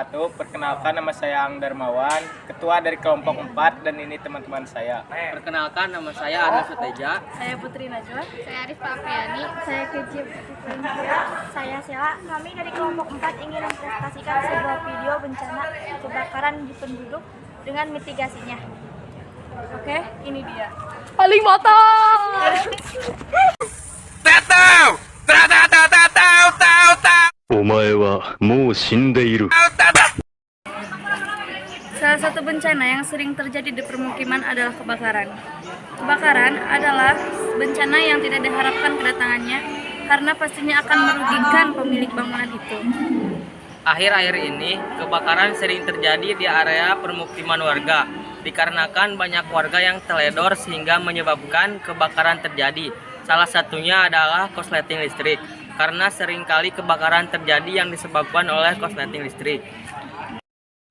wabarakatuh. Perkenalkan, nama saya Ang Darmawan, ketua dari kelompok 4, dan ini teman-teman saya. Perkenalkan, nama saya Arna Suteja. Saya Putri Najwa. Saya Arif Apriani. Saya Kecil. Saya Sela. Kami dari kelompok 4 ingin mempresentasikan sebuah video bencana kebakaran di penduduk dengan mitigasinya. Oke, ini dia. Paling motor. Salah satu bencana yang sering terjadi di permukiman adalah kebakaran. Kebakaran adalah bencana yang tidak diharapkan kedatangannya karena pastinya akan merugikan pemilik bangunan itu. Akhir-akhir ini, kebakaran sering terjadi di area permukiman warga, dikarenakan banyak warga yang teledor sehingga menyebabkan kebakaran terjadi. Salah satunya adalah korsleting listrik, karena seringkali kebakaran terjadi yang disebabkan oleh korsleting listrik.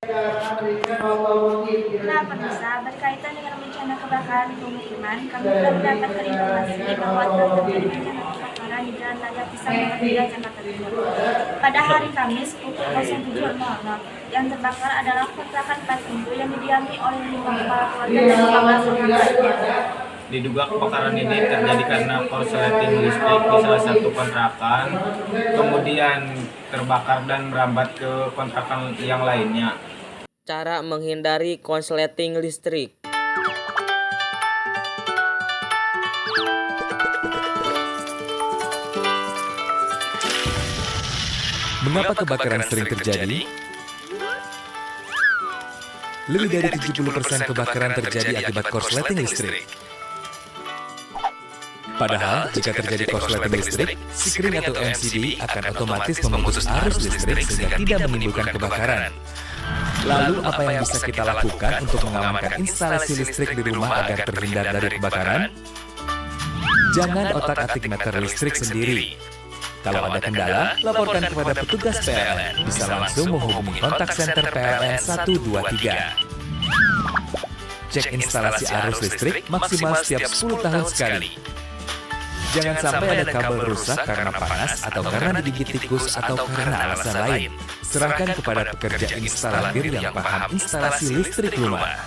Nah, pemirsa, berkaitan dengan bencana kebakaran di pemukiman, kami telah mendapatkan informasi bahwa telah terjadi bencana kebakaran di Jalan Raya Pisang Nomor 3, Jakarta Timur. Pada hari Kamis pukul 07.00, yang terbakar adalah kontrakan 4 pintu yang didiami oleh 5 kepala keluarga dan 15 orang lainnya. Diduga kebakaran ini terjadi karena korsleting listrik di salah satu kontrakan, kemudian terbakar dan merambat ke kontrakan yang lainnya. Cara menghindari korsleting listrik. Mengapa kebakaran sering terjadi? Lebih dari 70% kebakaran terjadi akibat korsleting listrik. Padahal, jika terjadi korsleting listrik, Sikring atau MCD akan otomatis memutus arus listrik sehingga tidak menimbulkan kebakaran. Lalu, apa yang bisa kita lakukan untuk mengamankan instalasi listrik di rumah agar terhindar dari kebakaran? Jangan otak-atik meter listrik sendiri. Kalau ada kendala, laporkan kepada petugas PLN. Bisa langsung menghubungi kontak center PLN 123. Cek instalasi arus listrik maksimal setiap 10 tahun sekali. Jangan sampai ada kabel rusak karena panas atau karena digigit tikus atau karena alasan lain. Serahkan kepada pekerja instalatir yang paham instalasi listrik rumah.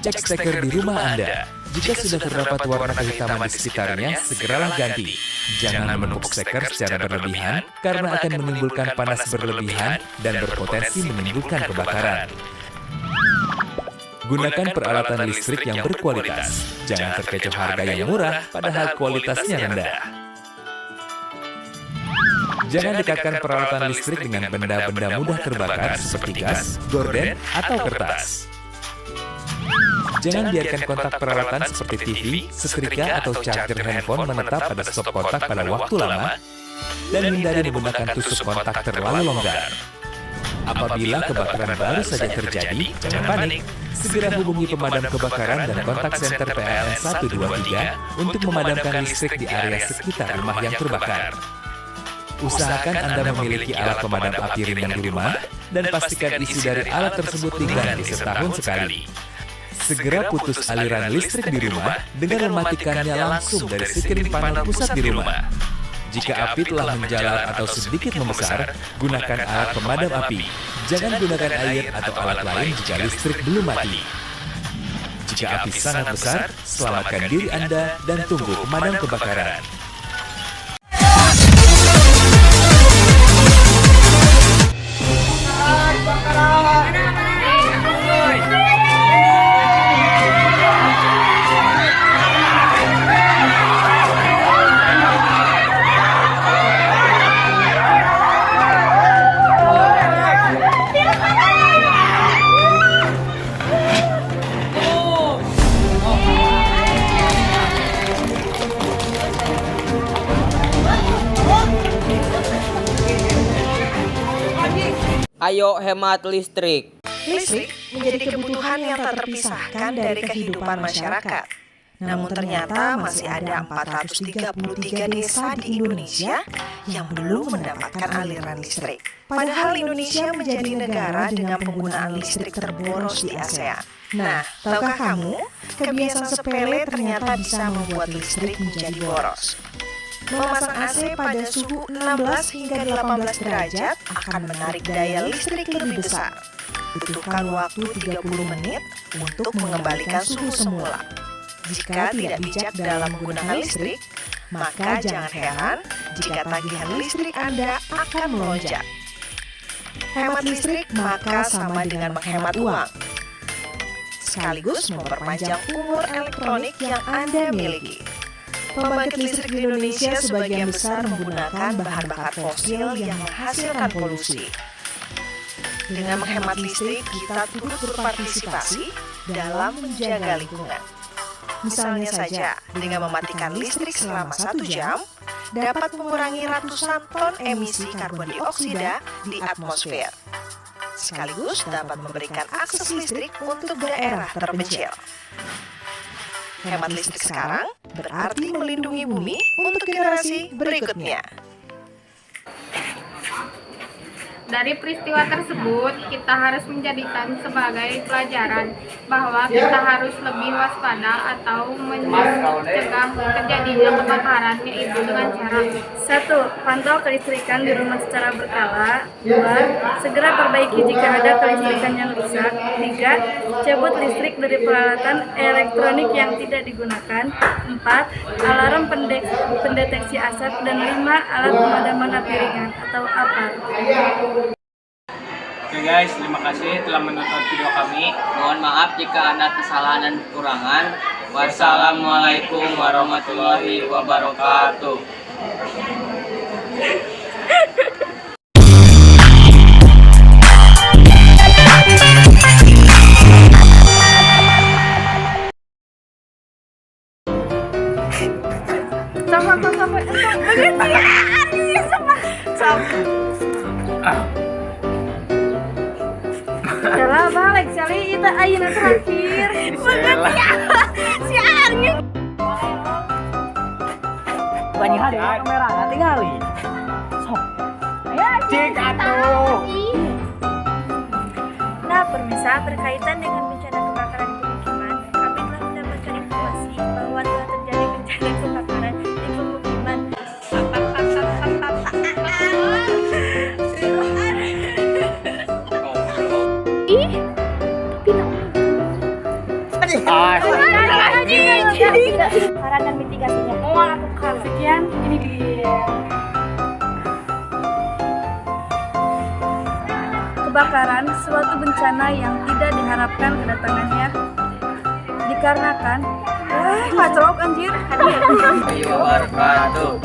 Cek steker di rumah Anda. Jika sudah terdapat warna kehitaman di sekitarnya, segeralah ganti. Jangan menepuk steker secara berlebihan karena akan menimbulkan panas berlebihan dan berpotensi menimbulkan kebakaran. Gunakan peralatan listrik yang berkualitas. Jangan terkecoh harga yang murah, padahal kualitasnya rendah. Jangan dekatkan peralatan listrik dengan benda-benda mudah terbakar seperti gas, gorden, atau kertas. Jangan biarkan kontak peralatan seperti TV, setrika, atau charger handphone menetap pada stop kontak pada waktu lama, dan hindari menggunakan tusuk kontak terlalu longgar. Apabila kebakaran baru saja terjadi, jangan panik. Segera hubungi pemadam kebakaran dan kontak center PLN 123 untuk memadamkan listrik di area sekitar rumah yang terbakar. Usahakan Anda memiliki alat pemadam api ringan di rumah dan pastikan isi dari alat tersebut diganti setahun sekali. Segera putus aliran listrik di rumah dengan mematikannya langsung dari Sikring panel pusat di rumah. Jika api telah menjalar atau sedikit membesar, gunakan alat pemadam api. Jangan gunakan air atau alat lain jika listrik belum mati. Jika api sangat besar, selamatkan diri Anda dan tunggu pemadam kebakaran. Ayo hemat listrik. Listrik menjadi kebutuhan yang tak terpisahkan dari kehidupan masyarakat. Namun ternyata masih ada 433 desa di Indonesia yang belum mendapatkan aliran listrik. Padahal Indonesia menjadi negara dengan penggunaan listrik terboros di ASEAN. Nah, tahukah kamu, kebiasaan sepele ternyata bisa membuat listrik menjadi boros. Memasang AC pada suhu 16 hingga 18 derajat akan menarik daya listrik lebih besar. Butuhkan waktu 30 menit untuk mengembalikan suhu semula. Jika tidak bijak dalam menggunakan listrik, maka jangan heran jika tagihan listrik Anda akan melonjak. Hemat listrik maka sama dengan menghemat uang, sekaligus memperpanjang umur elektronik yang Anda miliki. Pembangkit listrik di Indonesia sebagian besar menggunakan bahan bakar fosil yang menghasilkan polusi. Dengan menghemat listrik, kita turut berpartisipasi dalam menjaga lingkungan. Misalnya saja, dengan mematikan listrik selama 1 jam, dapat mengurangi ratusan ton emisi karbon dioksida di atmosfer. Sekaligus dapat memberikan akses listrik untuk daerah terpencil. Hemat listrik sekarang berarti melindungi bumi untuk generasi berikutnya. Dari peristiwa tersebut, kita harus menjadikan sebagai pelajaran bahwa kita harus lebih waspada atau mencegah terjadinya kebakaran, yaitu dengan cara 1. Pantau kelistrikan di rumah secara berkala. 2. Segera perbaiki jika ada kelistrikan yang rusak. 3. Cabut listrik dari peralatan elektronik yang tidak digunakan. 4. Alarm pendeteksi asap. Dan 5. Alat pemadaman api ringan atau APAR. Oke guys, terima kasih telah menonton video kami. Mohon maaf jika ada kesalahan dan kekurangan. Wassalamualaikum warahmatullahi wabarakatuh. Salah balik sekali itu ayeuna terakhir. Si Arnya. Banyak hari kamera nggak tinggali. Cik atuh. Nah, pemirsa, berkaitan dengan bencana kebakaran di pemukiman, kami telah mendapatkan informasi bahwa telah terjadi bencana kebakaran di pemukiman. Saran dan mitigasinya. Sekian, ini dia. Kebakaran suatu bencana yang tidak diharapkan kedatangannya dikarenakan macrok anjir. Wabarakatuh.